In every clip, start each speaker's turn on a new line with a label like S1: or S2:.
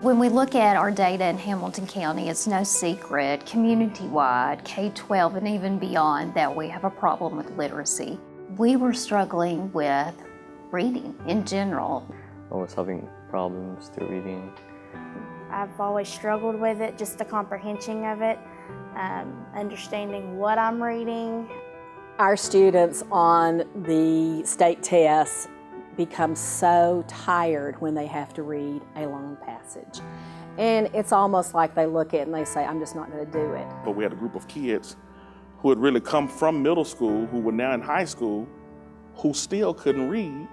S1: When we look at our data in Hamilton County, it's no secret, community-wide, K-12 and even beyond, that we have a problem with literacy. We were struggling with reading in general.
S2: I was having problems through reading.
S3: I've always struggled with it, just the comprehension of it, understanding what I'm reading.
S4: Our students on the state tests become so tired when they have to read a long passage. And it's almost like they look at it and they say, I'm just not going to do it.
S5: But we had a group of kids who had really come from middle school, who were now in high school, who still couldn't read,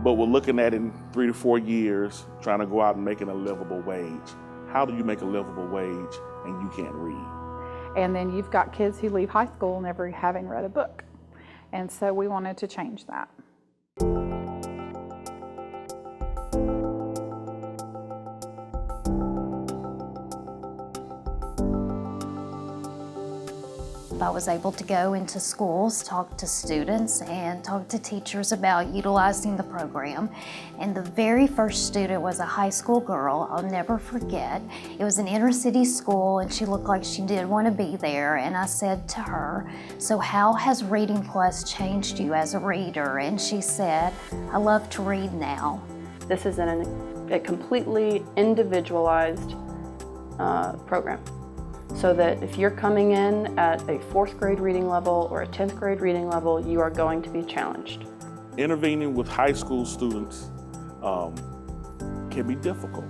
S5: but were looking at in 3 to 4 years, trying to go out and making a livable wage. How do you make a livable wage and you can't read?
S6: And then you've got kids who leave high school never having read a book. And so we wanted to change that.
S1: I was able to go into schools, talk to students, and talk to teachers about utilizing the program. And the very first student was a high school girl I'll never forget. It was an inner city school and she looked like she did want to be there. And I said to her, so how has Reading Plus changed you as a reader? And she said, I love to read now.
S7: This is a completely individualized program. So that if you're coming in at a 4th grade reading level or a 10th grade reading level, you are going to be challenged.
S5: Intervening with high school students can be difficult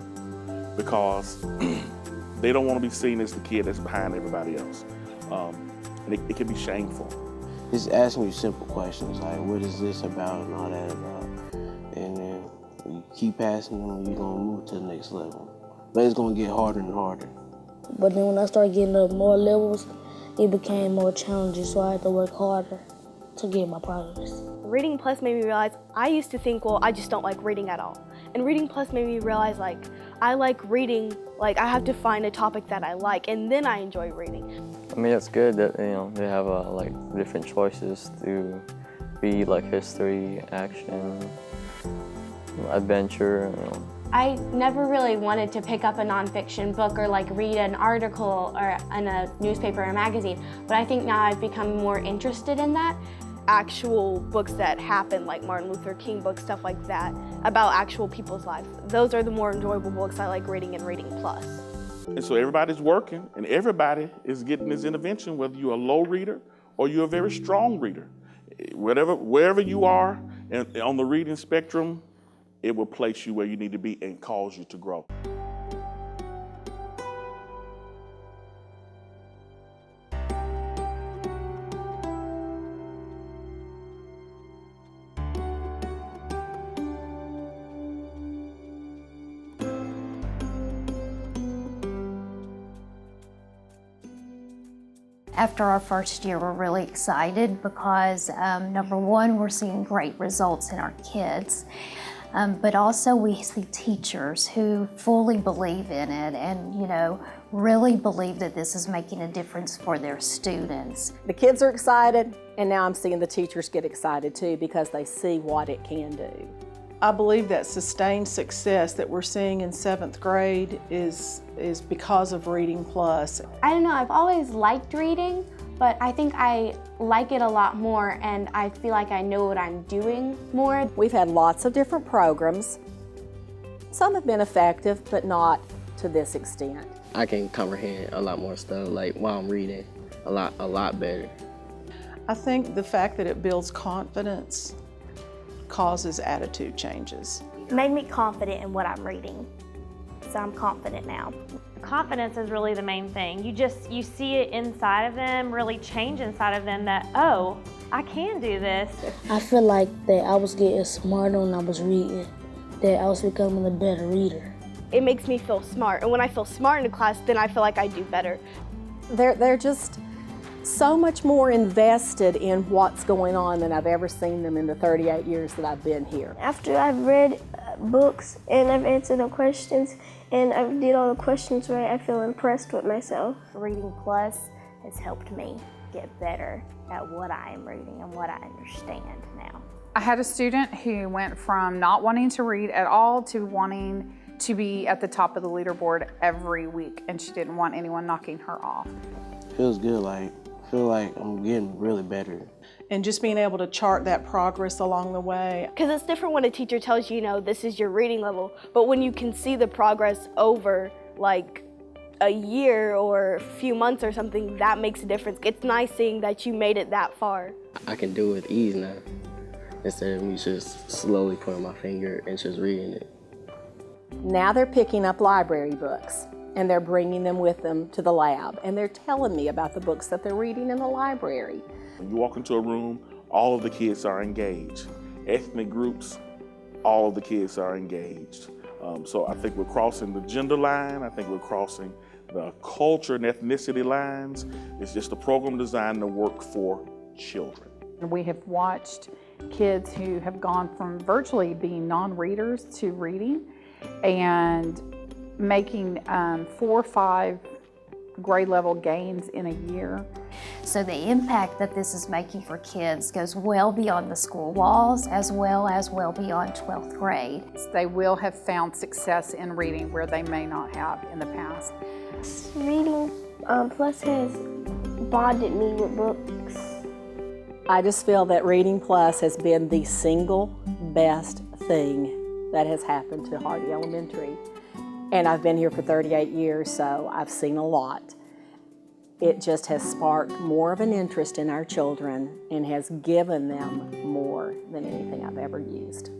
S5: because they don't want to be seen as the kid that's behind everybody else. And it can be shameful.
S8: Just asking you simple questions like, what is this about and all that about? And then you keep asking them, you're going to move to the next level. But it's going to get harder and harder.
S9: But then when I started getting up more levels, it became more challenging, so I had to work harder to get my progress.
S3: Reading Plus made me realize I used to think, well, I just don't like reading at all. And Reading Plus made me realize, like, I like reading, like, I have to find a topic that I like, and then I enjoy reading.
S2: I mean, it's good that, you know, they have like different choices to read, like history, action, adventure, you know.
S10: I never really wanted to pick up a nonfiction book or like read an article or in a newspaper or magazine, but I think now I've become more interested in that.
S3: Actual books that happen, like Martin Luther King books, stuff like that, about actual people's lives. Those are the more enjoyable books I like reading in Reading Plus. And
S5: so everybody's working and everybody is getting this intervention, whether you're a low reader or you're a very strong reader. Wherever you are on the reading spectrum, it will place you where you need to be and cause you to grow.
S1: After our first year, we're really excited because number one, we're seeing great results in our kids. But also we see teachers who fully believe in it and, you know, really believe that this is making a difference for their students.
S4: The kids are excited, and now I'm seeing the teachers get excited too because they see what it can do.
S6: I believe that sustained success that we're seeing in 7th grade is because of Reading Plus.
S10: I don't know, I've always liked reading, but I think I like it a lot more and I feel like I know what I'm doing more.
S4: We've had lots of different programs. Some have been effective, but not to this extent.
S8: I can comprehend a lot more stuff, like while I'm reading, a lot better.
S6: I think the fact that it builds confidence causes attitude changes.
S3: It made me confident in what I'm reading, so I'm confident now.
S11: Confidence is really the main thing. You see it inside of them, really change inside of them that, oh, I can do this.
S9: I feel like that I was getting smarter when I was reading, that I was becoming a better reader.
S3: It makes me feel smart, and when I feel smart in a class, then I feel like I do better.
S4: They're just so much more invested in what's going on than I've ever seen them in the 38 years that I've been here.
S9: After I've read books and I've answered the questions and I did all the questions right, I feel impressed with myself.
S3: Reading Plus has helped me get better at what I am reading and what I understand now.
S6: I had a student who went from not wanting to read at all to wanting
S12: to be at the top of the leaderboard every week, and she didn't want anyone knocking her off.
S8: Feels good, like, feel like I'm getting really better.
S6: And just being able to chart that progress along the way.
S3: Because it's different when a teacher tells you, you know, this is your reading level, but when you can see the progress over like a year or a few months or something, that makes a difference. It's nice seeing that you made it that far.
S13: I can do it with ease now, instead of me just slowly pointing my finger and just reading it.
S4: Now they're picking up library books and they're bringing them with them to the lab, and they're telling me about the books that they're reading in the library.
S5: When you walk into a room, all of the kids are engaged. Ethnic groups, all of the kids are engaged. So I think we're crossing the gender line. I think we're crossing the culture and ethnicity lines. It's just a program designed to work for children.
S12: We have watched kids who have gone from virtually being non-readers to reading and making 4 or 5 grade level gains in a year.
S1: So the impact that this is making for kids goes well beyond the school walls as well beyond 12th grade.
S12: They will have found success in reading where they may not have in the past.
S9: Reading Plus has bonded me with books.
S4: I just feel that Reading Plus has been the single best thing that has happened to Hardy Elementary. And I've been here for 38 years, so I've seen a lot. It just has sparked more of an interest in our children and has given them more than anything I've ever used.